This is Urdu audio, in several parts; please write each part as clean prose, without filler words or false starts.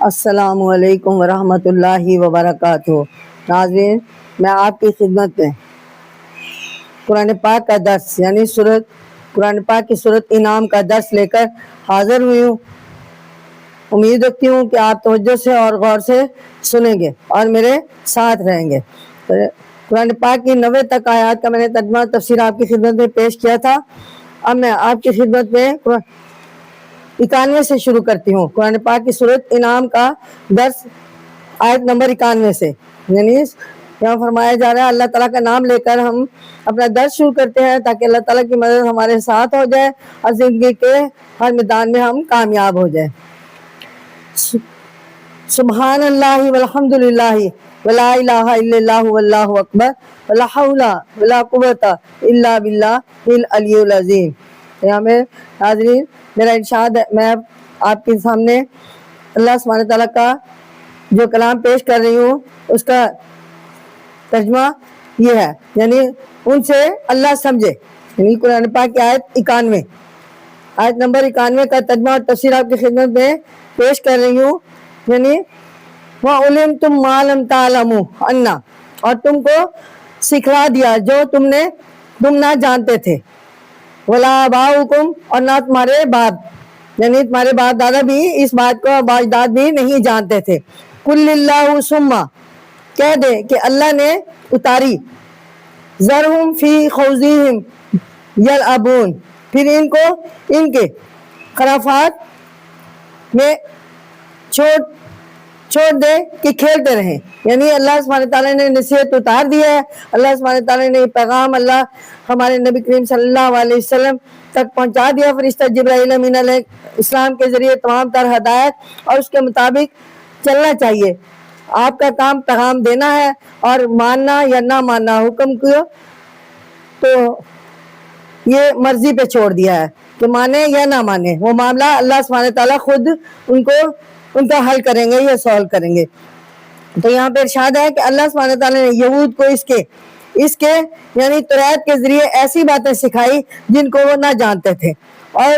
السلام علیکم ورحمۃ اللہ وبرکاتہ۔ ناظرین، میں آپ کی خدمت میں قرآن پاک کا درس یعنی قرآن پاک کی سورت انعام کا درس لے کر حاضر ہوئی ہوں۔ امید رکھتی ہوں کہ آپ توجہ سے اور غور سے سنیں گے اور میرے ساتھ رہیں گے۔ قرآن پاک کی 90 تک آیات کا میں نے ترجمہ تفسیر آپ کی خدمت میں پیش کیا تھا۔ اب میں آپ کی خدمت میں 91 سے شروع کرتی ہوں۔ قرآن پاک کی سورت انعام کا درس آیت نمبر 91 سے، یعنی یہاں فرمایا جا رہا ہے اللہ تعالیٰ کا نام لے کر ہم اپنا درس شروع کرتے ہیں تاکہ اللہ تعالیٰ کی مدد ہمارے ساتھ ہو جائے اور زندگی کے ہر میدان میں ہم کامیاب ہو جائیں۔ سبحان اللہ والحمد للہ ولا الہ الا اللہ واللہ اکبر ولا حول ولا قوت الا باللہ العلی العظیم۔ یہاں میں حاضرین میرا ارشاد ہے، میں آپ کے سامنے اللہ سبحانہ تعالیٰ کا جو کلام پیش کر رہی ہوں اس کا ترجمہ یہ ہے، یعنی ان سے اللہ سمجھے، یعنی قرآن پاک کی آیت نمبر 91 کا ترجمہ اور تفسیر آپ کی خدمت میں پیش کر رہی ہوں، یعنی وَعُلِمْتُمْ مَا لَمْ تَعْلَمُوا أَنَّا، اور تم کو سکھلا دیا جو تم نہ جانتے تھے، وَلَا آبَاؤُكُمْ، اور نہ تمہارے باپ، یعنی تمہارے باپ دادا بھی اس بات کو باجداد بھی نہیں جانتے تھے۔ قُلِ اللَّهُ ثُمَّ، کہہ دے کہ اللہ نے اتاری، ذَرْهُمْ فِي خَوْضِهِمْ يَلْعَبُونَ، پھر ان کو ان کے خرافات میں چھوڑ دے کہ کھیلتے رہیں، یعنی اللہ سبحانہ تعالیٰ نے نصیحت اتار دی ہے۔ اللہ سبحانہ تعالیٰ نے پیغام اللہ ہمارے نبی کریم صلی اللہ علیہ وسلم تک پہنچا دیا، فرشتہ جبرائیل امین علیہ السلام کے ذریعے تمام تر ہدایت، اور اس کے مطابق چلنا چاہیے۔ آپ کا کام پیغام دینا ہے اور ماننا یا نہ ماننا، حکم کو تو یہ مرضی پہ چھوڑ دیا ہے کہ مانے یا نہ مانے، وہ معاملہ اللہ سبحانہ تعالیٰ خود ان کا حل کریں گے یا سولو کریں گے۔ تو یہاں پہ ارشاد ہے کہ اللہ سبحانہ تعالیٰ نے یہود کو اس کے یعنی توریت کے ذریعے ایسی باتیں سکھائی جن کو وہ نہ جانتے تھے، اور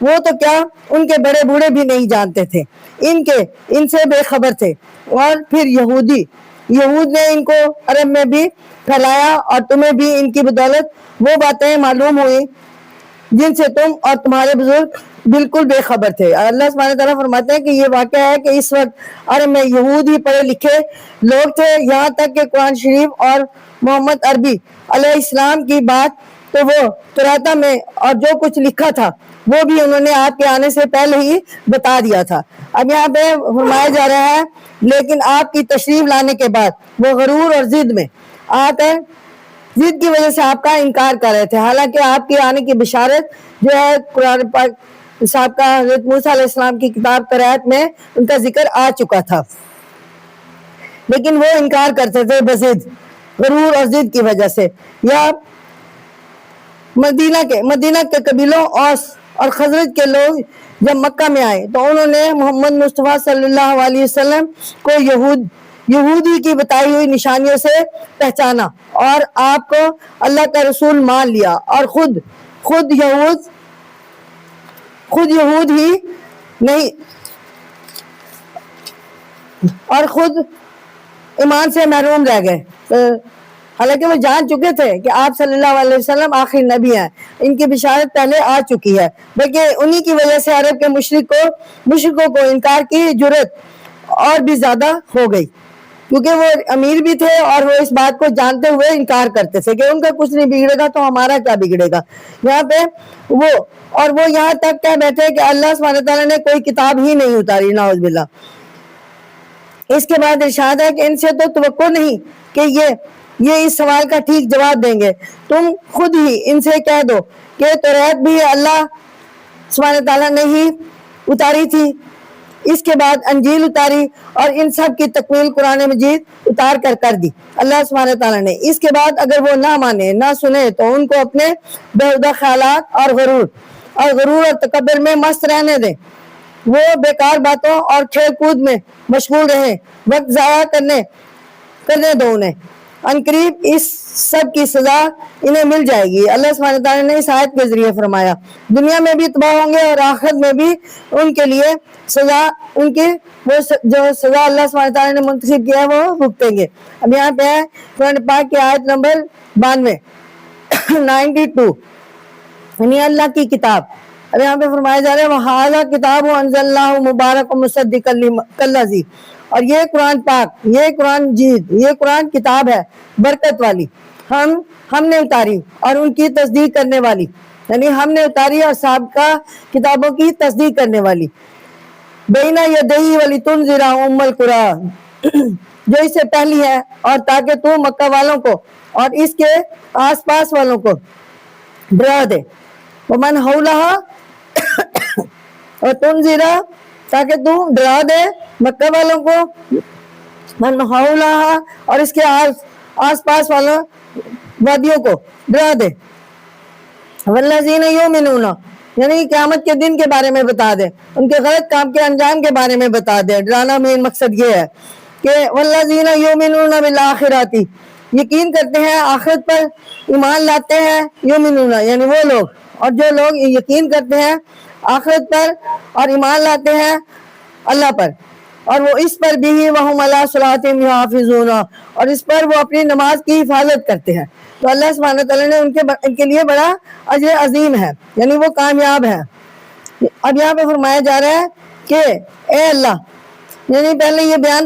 وہ تو کیا ان کے بڑے بوڑھے بھی نہیں جانتے تھے، ان سے بے خبر تھے۔ اور پھر یہود نے ان کو عرب میں بھی پھیلایا، اور تمہیں بھی ان کی بدولت وہ باتیں معلوم ہوئی جن سے تم اور تمہارے بزرگ بالکل بے خبر تھے۔ اللہ سبحانہ تعالیٰ فرماتے ہیں کہ یہ واقعہ ہے کہ اس وقت عرب میں یہود ہی پڑھے لکھے لوگ تھے، یہاں تک کہ قرآن شریف اور محمد عربی علیہ السلام کی بات تو وہ توراۃ میں اور جو کچھ لکھا تھا وہ بھی انہوں نے آپ کے آنے سے پہلے ہی بتا دیا تھا۔ اب یہاں پہ فرمایا جا رہا ہے لیکن آپ کی تشریف لانے کے بعد وہ غرور اور ضد میں آ کر ضد کی وجہ سے آپ کا انکار کر رہے تھے، حالانکہ آپ کے آنے کی بشارت جو ہے قرآن پاک صاحب کا حضرت موسیٰ علیہ السلام کی کتاب توریت میں ان کا ذکر آ چکا تھا، لیکن وہ انکار کرتے تھے بضد، غرور اور ضد کی وجہ سے۔ یا مدینہ کے قبیلوں اوس اور خزرج کے لوگ جب مکہ میں آئے تو انہوں نے محمد مصطفیٰ صلی اللہ علیہ وسلم کو یہودی کی بتائی ہوئی نشانیوں سے پہچانا اور آپ کو اللہ کا رسول مان لیا، اور خود یہود ہی نہیں اور خود ایمان سے محروم رہ گئے، حالانکہ وہ جان چکے تھے کہ آپ صلی اللہ علیہ وسلم آخری نبی ہیں، ان کی بشارت پہلے آ چکی ہے، بلکہ انہی کی وجہ سے عرب کے مشرکوں کو انکار کی جرت اور بھی زیادہ ہو گئی، کیونکہ وہ امیر بھی تھے اور وہ اس بات کو جانتے ہوئے انکار کرتے تھے کہ ان کا کچھ نہیں بگڑے گا تو ہمارا کیا بگڑے گا۔ یہاں پہ وہ یہاں تک کہہ بیٹھے کہ اللہ سبحانہ تعالیٰ نے کوئی کتاب ہی نہیں اتاری، نعوذ باللہ۔ اس کے بعد ارشاد ہے کہ ان سے تو توقع نہیں کہ یہ اس سوال کا ٹھیک جواب دیں گے، تم خود ہی ان سے کہہ دو کہ توریت بھی اللہ سبحانہ تعالیٰ نے ہی اتاری تھی، اس کے بعد انجیل اتاری، اور ان سب کی تکمیل قرآن مجید اتار کر دی اللہ سبحانہ تعالیٰ نے۔ اس کے بعد اگر وہ نہ مانے نہ سنے تو ان کو اپنے بےہودہ خیالات اور غرور اور تکبر میں مست رہنے دیں، وہ بیکار باتوں اور کھیل کود میں مشغول رہیں، وقت ضائع کرنے دو انہیں، عنقریب اس سب کی سزا انہیں مل جائے گی۔ اللہ سبحانہ تعالیٰ نے اس آیت کے ذریعے فرمایا دنیا میں بھی تباہ ہوں گے اور آخرت میں بھی ان کے لیے سزا، ان کی وہ جو سزا اللہ سبحانہ تعالیٰ نے منتخب کیا ہے وہ بھگتیں گے۔ اب یہاں پہ ہے قرآن پاک کی آیت نمبر 92 92، یعنی اللہ کی کتاب۔ اب یہاں پہ فرمایا جا رہا ہے وَهَذَا كِتَابٌ أَنزَلْنَاهُ مُبَارَكٌ مُصَدِّقًا كَالَّذِي، اور یہ قرآن پاک، یہ قرآن جید، یہ قرآن کتاب ہے برکت والی، ہم نے اتاری اور ان کی تصدیق کرنے والی، یعنی ہم نے اتاری اور سابقہ کتابوں کی تصدیق کرنے والی۔ بین یدیہ وَلِتُنذِرَ أُمَّ الْقُرَىٰ، جو اس سے پہلی ہے اور تاکہ تو مکہ والوں کو اور اس کے آس پاس والوں کو ڈرا دے، وَمَنْ حَوْلَهَا، اور تنذر، تاکہ تو ڈرا دے مکہ والوں کو، من حولها، اور اس کے آس پاس والوں وادیوں کو ڈرا دے، والذین یؤمنون، یعنی قیامت کے دن کے بارے میں بتا دے، ان کے غلط کام کے انجام کے بارے میں بتا دے۔ ڈرانا میں مقصد یہ ہے کہ والذین یؤمنون بالآخرۃ، یقین کرتے ہیں آخرت پر، ایمان لاتے ہیں، یؤمنون یعنی وہ لوگ، اور جو لوگ یقین کرتے ہیں آخرت پر اور ایمان لاتے ہیں اللہ پر، اور وہ اس پر بھی وَهُمْ عَلَىٰ صَلَاتِهِمْ يُحَافِظُونَ، اور اس پر وہ اپنی نماز کی حفاظت کرتے ہیں، تو اللہ سبحانہ تعالیٰ نے ان کے لیے بڑا اجر عظیم ہے، یعنی وہ کامیاب ہے۔ اب یہاں پہ فرمایا جا رہا ہے کہ اے اللہ، یعنی پہلے یہ بیان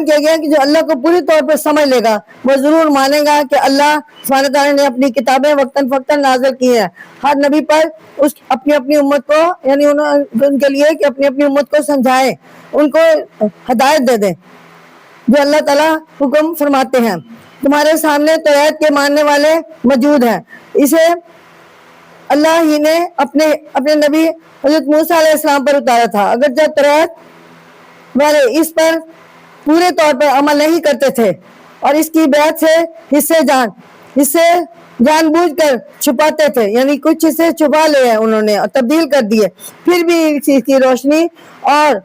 کیا گیا کہ جو اللہ کو پوری طور پر سمجھ لے گا وہ ضرور مانے گا کہ اللہ سبحانہ تعالیٰ نے اپنی کتابیں وقتاً فوقتاً نازل کی ہیں ہر نبی پر، اس اپنی امت کو، یعنی ان کے لیے کہ اپنی امت کو سمجھائے، ان کو ہدایت دے دیں جو اللہ تعالیٰ حکم فرماتے ہیں۔ تمہارے سامنے توریت کے ماننے والے موجود ہیں، اسے اللہ ہی نے اپنے نبی حضرت موسیٰ علیہ السلام پر اتارا تھا، اگرچہ توریت والے اس پر پورے طور پر عمل نہیں کرتے تھے اور اس کی بیعت سے حصے جان بوجھ کر چھپاتے تھے، یعنی کچھ حصے چھپا لے ہیں انہوں نے اور تبدیل کر دیے، پھر بھی اس چیز کی روشنی اور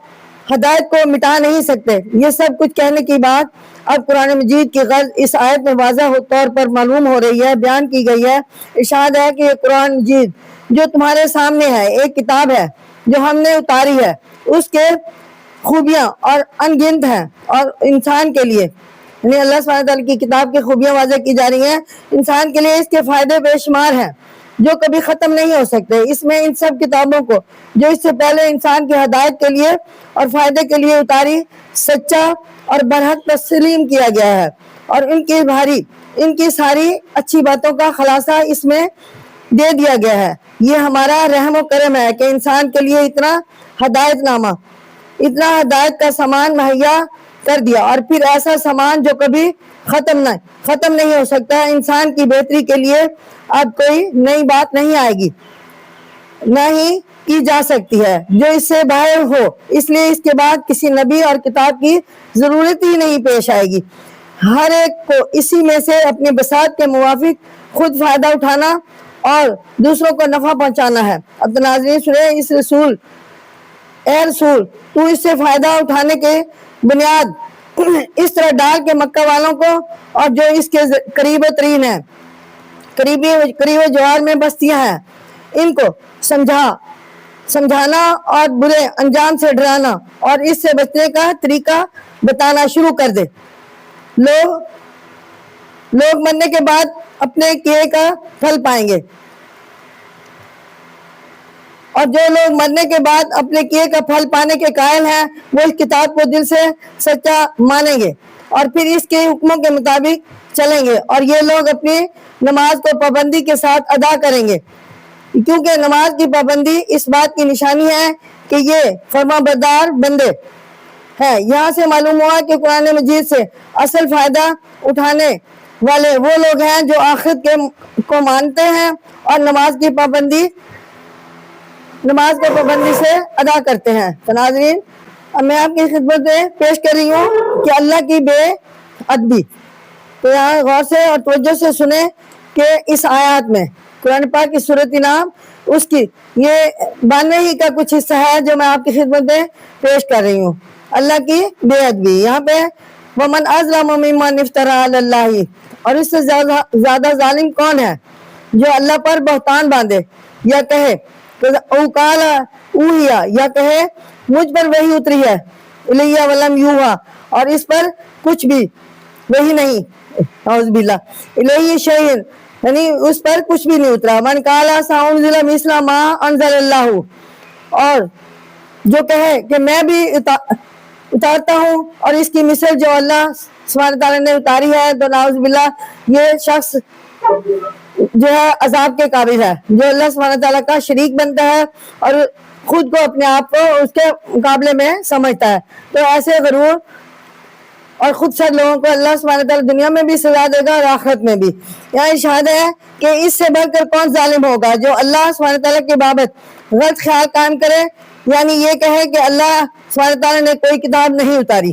ہدایت کو مٹا نہیں سکتے۔ یہ سب کچھ کہنے کی بات اب قرآن مجید کی غرض اس آیت میں واضح طور پر معلوم ہو رہی ہے، بیان کی گئی ہے۔ ارشاد ہے کہ یہ قرآن مجید جو تمہارے سامنے ہے ایک کتاب ہے جو ہم نے اتاری ہے، اس کے خوبیاں اور انگنت ہیں، اور انسان کے لیے، یعنی اللہ سبحانہ تعالیٰ کی کتاب کی خوبیاں واضح کی جا رہی ہیں، انسان کے لیے اس کے فائدے بے شمار ہیں جو کبھی ختم نہیں ہو سکتے۔ اس میں ان سب کتابوں کو جو اس سے پہلے انسان کی ہدایت کے لیے اور فائدے کے لیے اتاری، سچا اور برحق تسلیم کیا گیا ہے، اور ان کی ساری اچھی باتوں کا خلاصہ اس میں دے دیا گیا ہے۔ یہ ہمارا رحم و کرم ہے کہ انسان کے لیے اتنا ہدایت کا سامان مہیا کر دیا، اور پھر ایسا سامان جو کبھی ختم نہیں ہو سکتا۔ انسان کی بہتری کے لیے اب کوئی نئی بات نہیں آئے گی، نہ ہی کی جا سکتی ہے جو اس سے باہر ہو، اس لیے اس کے بعد کسی نبی اور کتاب کی ضرورت ہی نہیں پیش آئے گی۔ ہر ایک کو اسی میں سے اپنی بساط کے موافق خود فائدہ اٹھانا اور دوسروں کو نفع پہنچانا ہے۔ اب تو ناظرین سنیں، اے رسول تو اس سے فائدہ اٹھانے کے بنیاد اس طرح ڈال کے مکہ والوں کو اور جو اس کے قریب ترین ہیں، قریب جوار میں بستیاں ہیں، ان کو سمجھانا اور برے انجام سے ڈرانا اور اس سے بچنے کا طریقہ بتانا شروع کر دے۔ لوگ مرنے کے بعد اپنے کیے کا پھل پائیں گے، اور جو لوگ مرنے کے بعد اپنے کیے کا پھل پانے کے قائل ہیں وہ اس کتاب کو دل سے سچا مانیں گے اور پھر اس کے حکموں کے مطابق چلیں گے، اور یہ لوگ اپنی نماز کو پابندی کے ساتھ ادا کریں گے، کیونکہ نماز کی پابندی اس بات کی نشانی ہے کہ یہ فرما بردار بندے ہیں۔ یہاں سے معلوم ہوا کہ قرآن مجید سے اصل فائدہ اٹھانے والے وہ لوگ ہیں جو آخرت کو مانتے ہیں اور نماز کو پابندی سے ادا کرتے ہیں۔ تو ناظرین، اب میں آپ کی خدمت میں پیش کر رہی ہوں کہ اللہ کی بے ادبی، تو یہاں غور سے اور توجہ سے سنیں کہ اس آیات میں قرآن پاک کی سورۃ انعام اس کی یہ 92 ہی کا کچھ حصہ ہے جو میں آپ کی خدمت میں پیش کر رہی ہوں۔ اللہ کی بے ادبی، یہاں پہ ومن اظلم ممن افترى علی اللہ، اور اس سے زیادہ ظالم کون ہے جو اللہ پر بہتان باندھے یا کہے اوقال اوہیا، یا کہے مجھ پر وحی اتری ہے، الیہ ولم یوحا، اور اس پر کچھ بھی وحی نہیں، اعوذ باللہ، الیہ شیء، یعنی اس پر کچھ بھی نہیں اترا، من قال سأنزل مثل ما انزل اللہ، اور جو کہے کہ میں بھی اتارتا ہوں اور اس کی مثل جو اللہ سبحانہ تعالیٰ نے اتاری ہے، تو نعوذ باللہ یہ شخص جو ہے عذاب کے قابل ہے، جو اللہ سبحانہ تعالیٰ کا شریک بنتا ہے اور خود کو اپنے آپ کو اس کے مقابلے میں سمجھتا ہے۔ تو ایسے غرور اور خود سر لوگوں کو اللہ سبحانہ تعالیٰ دنیا میں بھی سزا دے گا اور آخرت میں بھی۔ یہاں ارشاد ہے کہ اس سے بڑھ کر کون ظالم ہوگا جو اللہ سبحانہ تعالیٰ کی بابت غلط خیال قائم کرے، یعنی یہ کہے کہ اللہ سبحانہ تعالیٰ نے کوئی کتاب نہیں اتاری،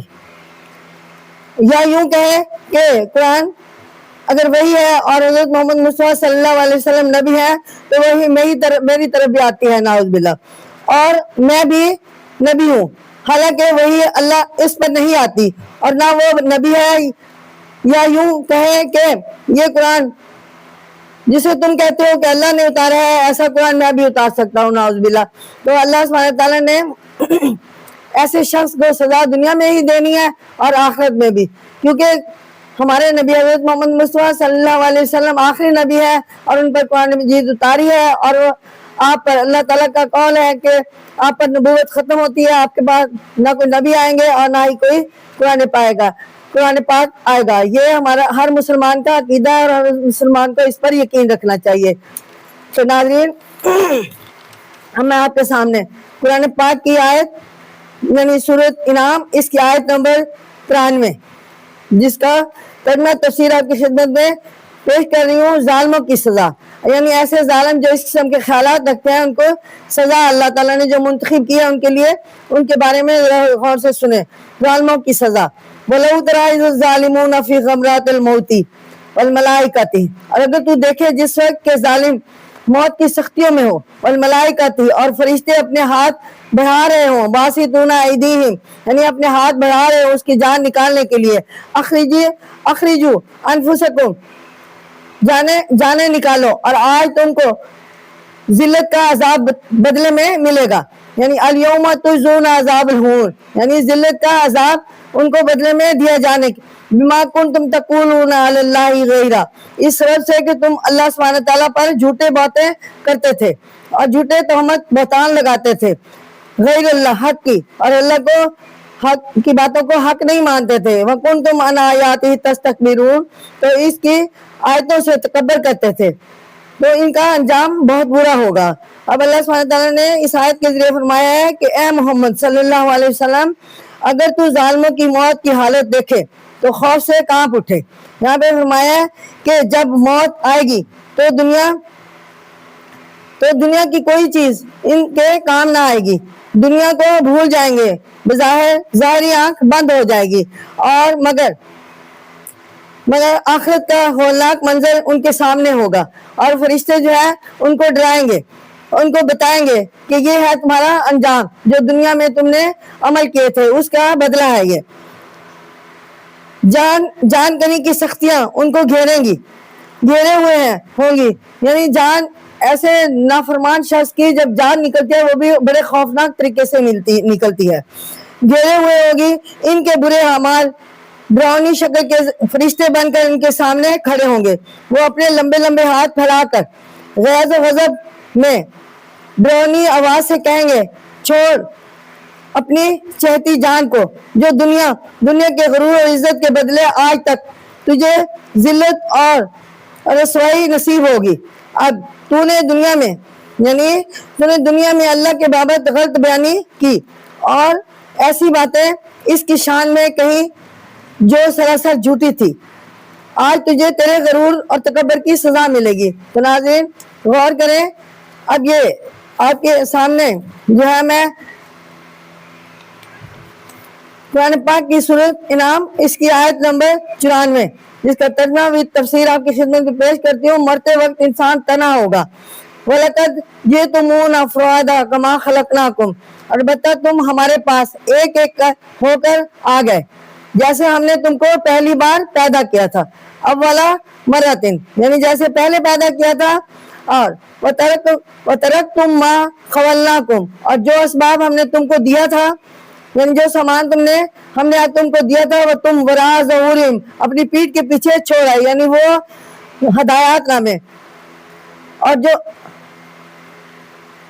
یا یوں کہے کہ قرآن اگر وہی ہے اور حضرت محمد مصطفیٰ صلی اللہ علیہ وسلم نبی ہے تو وہی میری طرف بھی آتی ہے، نعوذ باللہ، اور میں بھی نبی ہوں، حالانکہ وہی اللہ اس پر نہیں آتی اور نہ وہ نبی ہے۔ یا یوں کہے کہ یہ قرآن جسے تم کہتے ہو کہ اللہ نے اتارا ہے، ایسا قرآن میں بھی اتار سکتا ہوں، نعوذ باللہ۔ تو اللہ سبحانہ تعالیٰ نے ایسے شخص کو سزا دنیا میں ہی دینی ہے اور آخرت میں بھی، کیونکہ ہمارے نبی حضرت محمد مصطفیٰ صلی اللہ علیہ وسلم آخری نبی ہے اور ان پر قرآن مجید اتاری ہے، اور آپ پر اللہ تعالیٰ کا قول ہے کہ آپ پر نبوت ختم ہوتی ہے، آپ کے پاس نہ کوئی نبی آئیں گے اور نہ ہی کوئی قرآن پاک آئے گا۔ یہ ہمارا ہر مسلمان کا عقیدہ ہے اور ہر مسلمان کو اس پر یقین رکھنا چاہیے۔ تو ناظرین، میں آپ کے سامنے قرآن پاک کی آیت یعنی سورۃ انعام، اس کی آیت نمبر 93 جس کا ترجمہ تفسیر آپ کی خدمت میں پیش کر رہی ہوں، ظالموں کی سزا، یعنی ایسے ظالم جو اس قسم کے خیالات رکھتے ہیں ان کو سزا اللہ تعالیٰ نے جو منتخب کیا ان کے لیے، ان کے بارے میں غور سے سنیں۔ ظالموں کی سزا، وَلَوْ تَرَىٰ إِذِ الظَّالِمُونَ فِي غَمرَاتِ الْمَوْتِ وَالْمَلَائِكَةِ، اور اگر تو دیکھے جس وقت کہ ظالم موت کی سختیوں میں ہو، والملائکۃ، اور فرشتے اپنے ہاتھ بڑھا رہے ہوں، باسطون ایدیہم، یعنی اپنے ہاتھ بڑھا رہے ہوں اس کی جان نکالنے کے لیے، اخرجو انفسکم، جانے نکالو، اور آج تم کو ذلت کا عذاب بدلے میں ملے گا، یعنی الیوم تجزون عذاب الہون، یعنی ذلت کا عذاب ان کو بدلے میں دیا جانے بما کنتم تقولون علی اللہ غیرہ، اس سبب سے کہ تم اللہ سبحانہ تعالیٰ پر جھوٹے باتیں کرتے تھے اور جھوٹے تہمت بہتان لگاتے تھے، غیر اللہ حق کی، اور اللہ کو حق کی باتوں کو حق نہیں مانتے تھے، وَكُنْتُمْ عَنْ آیَاتِهِ تَسْتَكْبِرُونَ، تو اس کی آیتوں سے تکبر کرتے تھے، تو ان کا انجام بہت برا ہوگا۔ اب اللہ سبحانہ تعالیٰ نے اس آیت کے ذریعے فرمایا ہے کہ اے محمد صلی اللہ علیہ وسلم، اگر تو ظالموں کی موت کی حالت دیکھے تو خوف سے کانپ اٹھے۔ یہاں پہ فرمایا ہے کہ جب موت آئے گی تو دنیا کی کوئی چیز ان کے کام نہ آئے گی، دنیا کو بھول جائیں گے، بظاہر ظاہری آنکھ بند ہو جائے گی، اور مگر آخرت کا ہولناک منظر ان کے سامنے ہوگا، اور فرشتے جو ہے ان کو ڈرائیں گے، ان کو بتائیں گے کہ یہ ہے تمہارا انجام جو دنیا میں تم نے عمل کیے تھے، اس کا بدلہ ہے یہ۔ جان کنی کی سختیاں ان کو گھیرے ہوئے ہوں گی، یعنی جان ایسے نافرمان شخص کی جب جان نکلتی ہے وہ بھی بڑے خوفناک طریقے سے نکلتی ہے، گھیرے ہوئے ہوگی، ان کے برے اعمال ڈراؤنی شکل کے فرشتے بن کر ان کے سامنے کھڑے ہوں گے، وہ اپنے لمبے لمبے ہاتھ پھیلا کر غیظ و غضب میں ڈراؤنی آواز سے کہیں گے، چھوڑ اپنی چہتی جان کو جو دنیا کے غرور اور عزت کے بدلے آج تک تجھے ذلت اور رسوائی نصیب ہوگی۔ اب تو نے دنیا میں اللہ کے بابت غلط بیانی کی اور ایسی باتیں اس کی شان میں کہیں جو سراسر جھوٹی تھی، آج تجھے تیرے غرور اور تکبر کی سزا ملے گی۔ تو ناظرین غور کریں، اب یہ آپ کے سامنے جو ہے میں قرآن پاک کی سورۃ انعام اس کی آیت نمبر 94 جس کا ترجمہ و تفسیر آپ کی خدمت میں پیش کرتی ہوں۔ مرتے وقت انسان تنہا ہوگا، وَلَقَدْ جِئْتُمُونَا فُرَادَىٰ كَمَا خَلَقْنَاكُمْ، البتہ تم ہمارے پاس ایک ایک ہو کر آ گئے، جیسے ہم نے تم کو پہلی بار پیدا کیا تھا. اولا مرتن یعنی جیسے پہلے پیدا کیا تھا. اور وَتَرَكْتُمْ مَا خَوَلْنَاكُمْ اور جو اسباب ہم نے تم کو دیا تھا یعنی جو سامان ہم نے تم کو دیا تھا وہ تم وراء ظہورہم اپنی پیٹھ کے پیچھے چھوڑا یعنی وہ ہدایات نامے. اور جو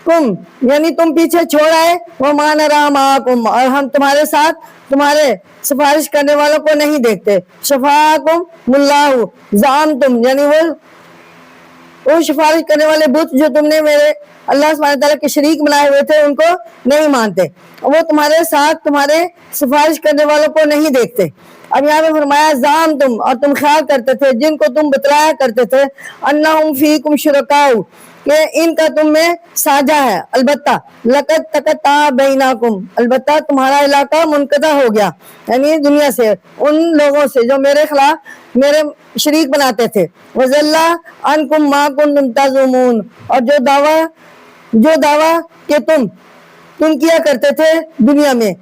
تم یعنی تم پیچھے چھوڑ آئے وہ مَا نَرَىٰ مَعَكُمْ اور ہم تمہارے ساتھ تمہارے سفارش کرنے والوں کو نہیں دیکھتے. شفاعکم اللہ زعمتم یعنی وہ سفارش کرنے والے بت جو تم نے میرے اللہ سبحانہ تعالیٰ کے شریک بنائے ہوئے تھے ان کو نہیں مانتے. وہ تمہارے ساتھ تمہارے سفارش کرنے والوں کو نہیں دیکھتے. اب یہاں پہ فرمایا زعمتم اور تم خیال کرتے تھے جن کو تم بتلایا کرتے تھے انہم فیکم شرکاء کہ ان کا تم میں ساجھا ہے. البتہ لقد تقطع بینکم البتہ تمہارا علاقہ منقطع ہو گیا یعنی دنیا سے ان لوگوں سے جو میرے خلاف میرے شریک بناتے تھے. وَضَلَّ عَنْكُمْ مَا كُنْتُمْ تَزْعُمُونَ اور جو دعویٰ کہ تم کیا کرتے تھے دنیا میں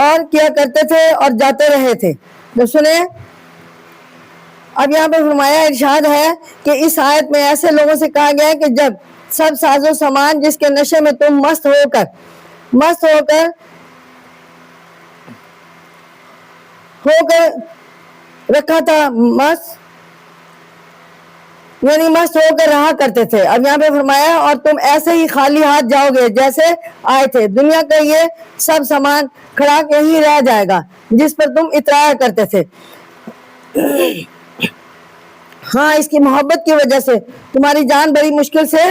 اور کیا کرتے تھے اور جاتے رہے تھے. تو سنیں اب یہاں پہ فرمایا ارشاد ہے کہ اس آیت میں ایسے لوگوں سے کہا گیا ہے کہ جب سب ساز و سامان جس کے نشے میں تم مست ہو کر رکھا تھا یعنی مست ہو کر رہا کرتے تھے. اب یہاں پہ فرمایا اور تم ایسے ہی خالی ہاتھ جاؤ گے جیسے آئے تھے. دنیا کا یہ سب سامان کھڑا کے ہی رہ جائے گا جس پر تم اترایا کرتے تھے. ہاں اس کی محبت کی وجہ سے تمہاری جان بڑی مشکل سے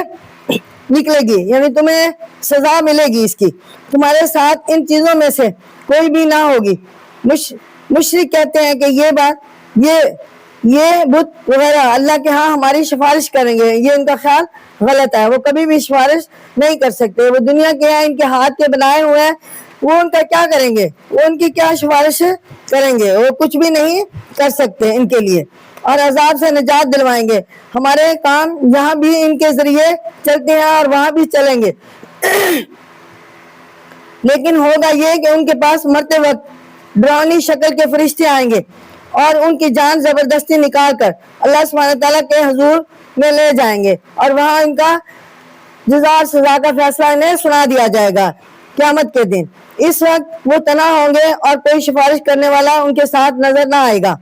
نکلے گی یعنی تمہیں سزا ملے گی اس کی. تمہارے ساتھ ان چیزوں میں سے کوئی بھی نہ ہوگی. مشرک کہتے ہیں کہ یہ بت وغیرہ اللہ کے ہاں ہماری سفارش کریں گے. یہ ان کا خیال غلط ہے. وہ کبھی بھی سفارش نہیں کر سکتے. وہ دنیا کے ہیں ان کے ہاتھ کے بنائے ہوئے ہیں. وہ ان کا کیا کریں گے؟ وہ ان کی کیا سفارش کریں گے؟ وہ کچھ بھی نہیں کر سکتے ان کے لیے. اور عذاب سے نجات دلوائیں گے. ہمارے کام یہاں بھی ان کے ذریعے چلتے ہیں اور وہاں بھی چلیں گے. لیکن ہوگا یہ کہ ان کے پاس مرتے وقت ڈراؤنی شکل کے فرشتے آئیں گے اور ان کی جان زبردستی نکال کر اللہ سبحانہ تعالیٰ کے حضور میں لے جائیں گے اور وہاں ان کا جزا سزا کا فیصلہ انہیں سنا دیا جائے گا قیامت کے دن. اس وقت وہ تنہا ہوں گے اور کوئی سفارش کرنے والا ان کے ساتھ نظر نہ آئے گا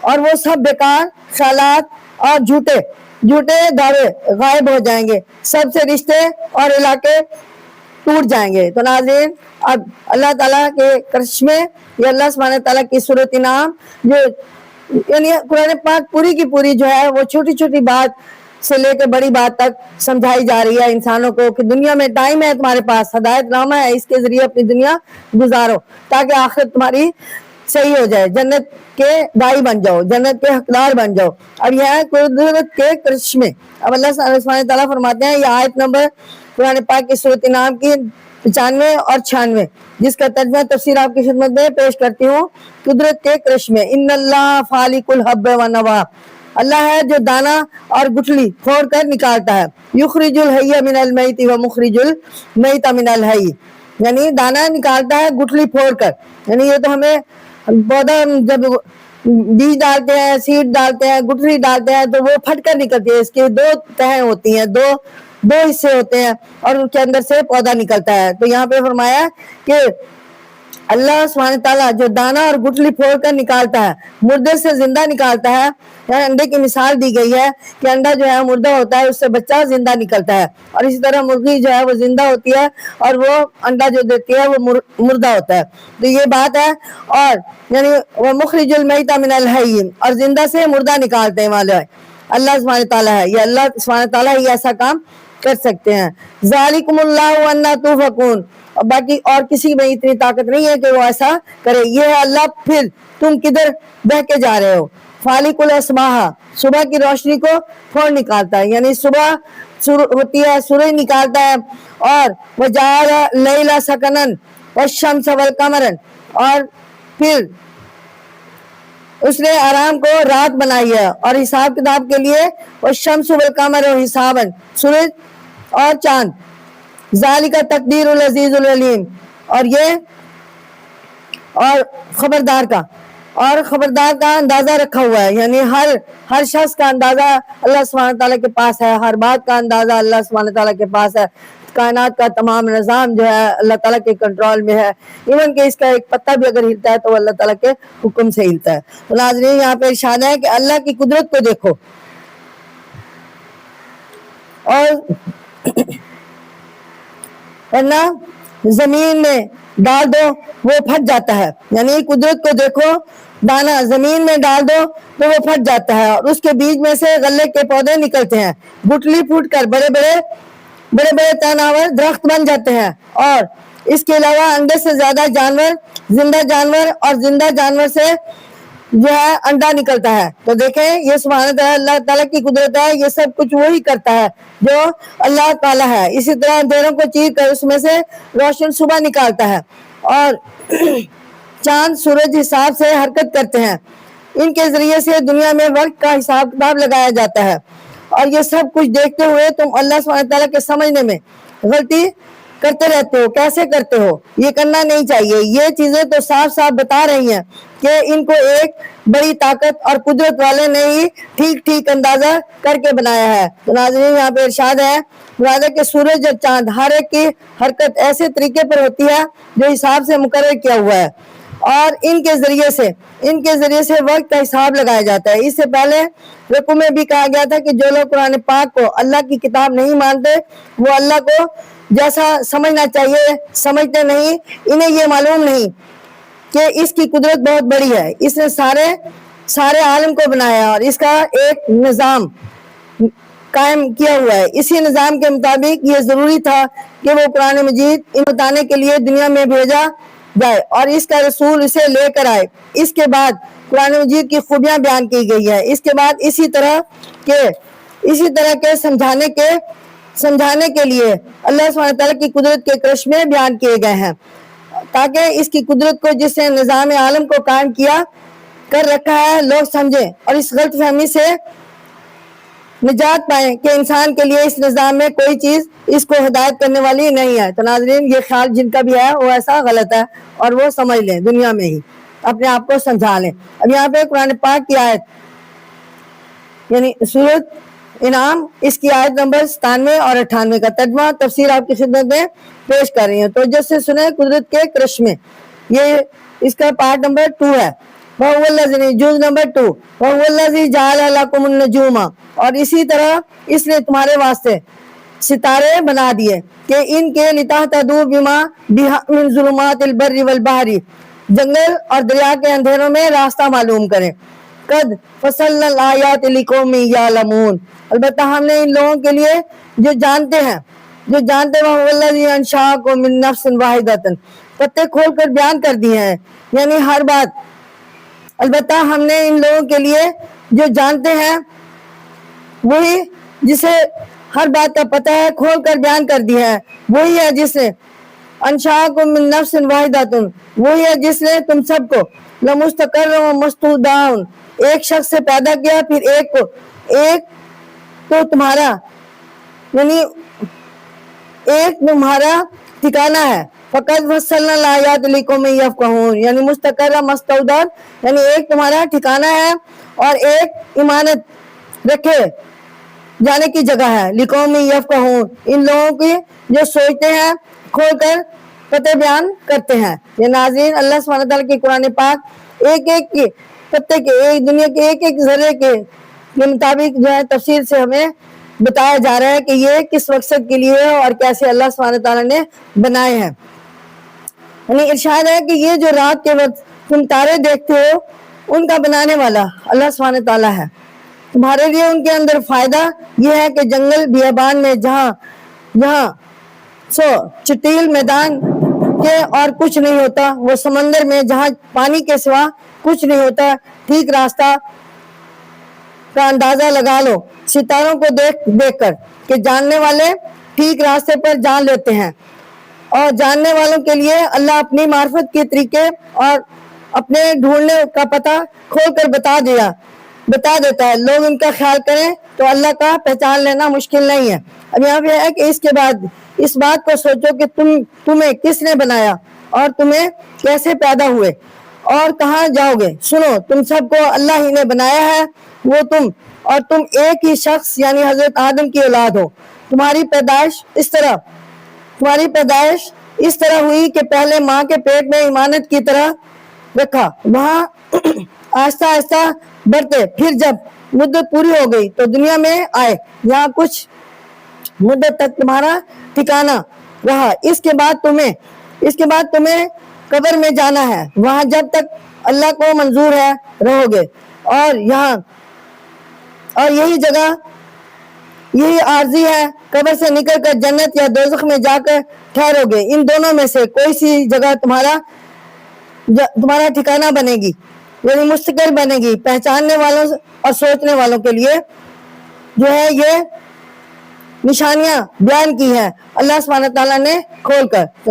اور وہ سب بیکار خیالات اور جھوٹے دعوے غائب ہو جائیں گے. سب سے رشتے اور علاقے ٹوٹ جائیں گے. تو ناظرین اب اللہ تعالیٰ کے کرشمے یا اللہ سبحانہ تعالیٰ کی سورۃ انعام جو یعنی قرآن پاک پوری کی پوری جو ہے وہ چھوٹی چھوٹی بات سے لے کے بڑی بات تک سمجھائی جا رہی ہے انسانوں کو کہ دنیا میں ٹائم ہے تمہارے پاس ہدایت نامہ ہے اس کے ذریعے اپنی دنیا گزارو تاکہ آخرت تمہاری صحیح ہو جائے جنت کے دائی بن جاؤ جنت کے حقدار بن جاؤ. اب یہ ہے قدرت کے کرشمے. اب اللہ سبحانہ تعالیٰ فرماتے ہیں یہ آیت نمبر قرآن پاک کی سورۃ انعام کی 95 اور 96 جس کا ترجمہ تفسیر آپ کی خدمت میں پیش کرتی ہوں. قدرت کے کرشمے. ان اللہ فالق الحب والنوى اللہ ہے جو دانا اور گٹھلی پھوڑ کر نکالتا ہے. یخرج الحی من المیت ومخرج المیت من الحی یعنی دانا نکالتا ہے گٹھلی پھوڑ کر. یعنی یہ تو ہمیں پودا جب بیج ڈالتے ہیں سیڈ ڈالتے ہیں گٹھلی ڈالتے ہیں تو وہ پھٹ کر نکلتی ہے. اس کی 2 تہیں ہوتی ہیں دو حصے ہوتے ہیں اور ان کے اندر سے پودا نکلتا ہے. تو یہاں پہ فرمایا کہ اللہ سبحانہ تعالیٰ جو دانا اور گٹھلی پھوڑ کر نکالتا ہے مردے سے زندہ نکالتا ہے. یعنی انڈے کی مثال دی گئی ہے کہ انڈا جو ہے مردہ ہوتا ہے اس سے بچہ زندہ نکلتا ہے اور اسی طرح مرغی جو ہے وہ زندہ ہوتی ہے اور وہ انڈا جو دیتی ہے وہ مردہ ہوتا ہے. تو یہ بات ہے. اور یعنی وہ مخرج المیت من الحی اور زندہ سے مردہ نکالتے ہیں والے اللہ سبحانہ تعالیٰ ہے. یہ اللہ سبحانہ تعالیٰ ہی ایسا کام کر سکتے ہیں. ذالکم اللہ انا توفقون اور باقی اور کسی میں اتنی طاقت نہیں ہے کہ وہ ایسا کرے. یہ ہے اللہ پھر تم کدھر بہ کے جا رہے ہو. فالق الاصباح صبح کی روشنی کو پھوڑ نکالتا ہے یعنی صبح ہوتی ہے سورج نکالتا ہے. اور وجعل اللیل سکنا والشمس والقمر اور پھر اس نے آرام کو رات بنائی ہے اور حساب کتاب کے لیے والشمس والقمر حسابا سورج اور چاند. ذالک تقدیر العزیز العلیم اور یہ اور خبردار کا اور خبردار کا اندازہ رکھا ہوا ہے، یعنی ہر شخص کا اندازہ اللہ سبحانہ تعالیٰ کے پاس ہے، ہر بات کا اندازہ اللہ سبحانہ تعالیٰ کے پاس ہے، کائنات کا تمام نظام جو ہے اللہ تعالیٰ کے کنٹرول میں ہے، ایون کہ اس کا ایک پتا بھی اگر ہلتا ہے تو اللہ تعالیٰ کے حکم سے ہلتا ہے۔ تو ناظرین یہاں پہ ارشاد ہے کہ اللہ کی قدرت کو دیکھو، اور ورنہ زمین میں ڈال دو وہ پھٹ جاتا ہے، یعنی قدرت کو دیکھو، دانا زمین میں ڈال دو تو وہ پھٹ جاتا ہے، اور اس کے بیج میں سے غلے کے پودے نکلتے ہیں، گٹلی پھوٹ کر بڑے بڑے تناور درخت بن جاتے ہیں، اور اس کے علاوہ انڈے سے زیادہ جانور، زندہ جانور اور زندہ جانور سے جو ہے انڈا نکلتا ہے۔ تو دیکھیں یہ سبحانہ تعالیٰ اللہ تعالیٰ کی قدرت ہے، یہ سب کچھ وہی کرتا ہے جو اللہ تعالیٰ ہے۔ اسی طرح اندھیروں کو چیر کر اس میں سے روشن صبح نکالتا ہے، اور چاند سورج حساب سے حرکت کرتے ہیں، ان کے ذریعے سے دنیا میں وقت کا حساب کتاب لگایا جاتا ہے، اور یہ سب کچھ دیکھتے ہوئے تم اللہ سبحانہ تعالیٰ کے سمجھنے میں غلطی کرتے رہتے ہو۔ کیسے کرتے ہو؟ یہ کرنا نہیں چاہیے۔ یہ چیزیں تو صاف صاف بتا رہی ہیں کہ ان کو ایک بڑی طاقت اور قدرت والے نے ہی ٹھیک اندازہ کر کے بنایا ہے۔ تو ناظرین یہاں پہ ارشاد ہے کہ سورج اور چاند ہر ایک کی حرکت ایسے طریقے پر ہوتی ہے جو حساب سے مقرر کیا ہوا ہے، اور ان کے ذریعے سے وقت کا حساب لگایا جاتا ہے۔ اس سے پہلے رقو میں بھی کہا گیا تھا کہ جو لوگ قرآن پاک کو اللہ کی کتاب نہیں مانتے وہ اللہ کو جیسا سمجھنا چاہیے سمجھتے نہیں، انہیں یہ معلوم نہیں کہ اس کی قدرت بہت بڑی ہے، اس نے سارے عالم کو بنایا اور اس کا ایک نظام قائم کیا ہوا ہے۔ اسی نظام کے مطابق یہ ضروری تھا کہ وہ قرآن مجید ان بتانے کے لیے دنیا میں بھیجا جائے اور اس کا رسول اسے لے کر آئے۔ اس کے بعد قرآن مجید کی خوبیاں بیان کی گئی ہے، اس کے بعد اسی طرح کے سمجھانے کے لیے اللہ سبحانہ تعالیٰ کی قدرت کے کرشمے بیان کیے گئے ہیں، تاکہ اس کی قدرت کو جس نے نظام عالم کو قائم کر رکھا ہے لوگ سمجھیں اور اس غلط فہمی سے نجات پائیں کہ انسان کے لیے اس نظام میں کوئی چیز اس کو ہدایت کرنے والی نہیں ہے۔ تو ناظرین یہ خیال جن کا بھی ہے وہ ایسا غلط ہے، اور وہ سمجھ لیں، دنیا میں ہی اپنے آپ کو سمجھا لیں۔ اب یہاں پہ قرآن پاک کی آیت یعنی سورۃ انعام، اس کی آیت نمبر 97 اور 98 کا ترجمہ تفسیر آپ کی خدمت میں پیش کر رہی ہوں۔ تو جیسے سنیں قدرت کے کرشمے، یہ اس کا پارٹ نمبر 2 ہے، وَهُوَ الَّذِي جُز نمبر 2 وَهُوَ الَّذِي جَعَلَ لَكُمُ النُّجُومَ، اور اسی طرح اس نے تمہارے واسطے ستارے بنا دیے کہ ان کے لِتَهْتَدُوا بِمَا بِهَا مِنْ ظُلُمَاتِ الْبَرِّ وَالْبَحْرِ، جنگل اور دریا کے اندھیروں میں راستہ معلوم کریں۔ قد فصلنا الآیات لقوم یعلمون، البتہ ہم نے ان لوگوں کے لیے جو جانتے وَهُوَ الَّذِي أَنشَأَكُم مِّن نَّفْسٍ وَاحِدَةٍ، پتے کھول کر بیان کر دیے ہیں، یعنی ہر بات۔ البتہ ہم نے ان لوگوں کے لیے جو جانتے ہیں وہی جسے ہر بات کا پتہ ہے کھول کر بیان کر دیا ہے، وہی ہے جس نے انشاءکم من نفس واحدۃ، وہی ہے جس نے تم سب کو لمستقر و مستودعون، ایک شخص سے پیدا کیا، پھر ایک تو تمہارا یعنی ایک تمہارا ٹھکانہ ہے۔ فقط فصلنا الآیات لقوم یفقہون، یعنی مستقر مستودع، یعنی ایک تمہارا ٹھکانہ ہے اور ایک امانت رکھے جانے کی جگہ ہے، لقوم یفقہون، ان لوگوں کی جو سوچتے ہیں کھول کر پتے بیان کرتے ہیں۔ یہ ناظرین اللہ سبحانہ تعالیٰ کی قرآن پاک ایک کے پتے کے، ایک دنیا کے ایک ذرے کے مطابق جو ہے تفصیل سے ہمیں بتایا جا رہا ہے کہ یہ کس مقصد کے لیے اور کیسے اللہ سبحانہ تعالیٰ نے بنائے ہیں۔ یعنی ارشاد ہے کہ یہ جو رات کے وقت تم تارے دیکھتے ہو ان کا بنانے والا اللہ سبحانہ تعالیٰ ہے۔ تمہارے لیے ان کے اندر فائدہ یہ ہے کہ جنگل بیابان میں جہاں چٹیل میدان کے اور کچھ نہیں ہوتا، وہ سمندر میں جہاں پانی کے سوا کچھ نہیں ہوتا، ٹھیک راستہ کا اندازہ لگا لو ستاروں کو دیکھ کر کہ جاننے والے ٹھیک راستے پر جان لیتے ہیں، اور جاننے والوں کے لیے اللہ اپنی معرفت کے طریقے اور اپنے ڈھونڈنے کا پتہ کھول کر بتا دیتا ہے۔ لوگ ان کا خیال کریں تو اللہ کا پہچان لینا مشکل نہیں ہے۔ اب یہاں پہ ہے کہ اس کے بعد اس بات کو سوچو کہ تمہیں کس نے بنایا اور تمہیں کیسے پیدا ہوئے، اور کہاں جاؤ گے؟ سنو، تم سب کو اللہ ہی نے بنایا ہے، وہ تم اور تم ایک ہی شخص یعنی حضرت آدم کی اولاد ہو۔ تمہاری پیدائش اس طرح ہوئی کہ پہلے ماں کے پیٹ میں ایمانت کی طرح رکھا، وہاں آہستہ آہستہ بڑھتے، پھر جب مدت پوری ہو گئی تو دنیا میں آئے، یہاں کچھ مدت تک تمہارا ٹھکانہ رہا، اس کے بعد تمہیں قبر میں جانا ہے، وہاں جب تک اللہ کو منظور ہے رہو گے، اور یہی جگہ یہی عارضی ہے، قبر سے نکل کر جنت یا دوزخ میں جا کر ٹھہرو گے، ان دونوں میں سے کوئی سی جگہ تمہارا ٹھکانہ بنے گی، یعنی مستقر بنے گی۔ پہچاننے والوں اور سوچنے والوں کے لیے جو ہے یہ نشانیاں بیان کی ہیں اللہ سبحانہ تعالیٰ نے کھول کر۔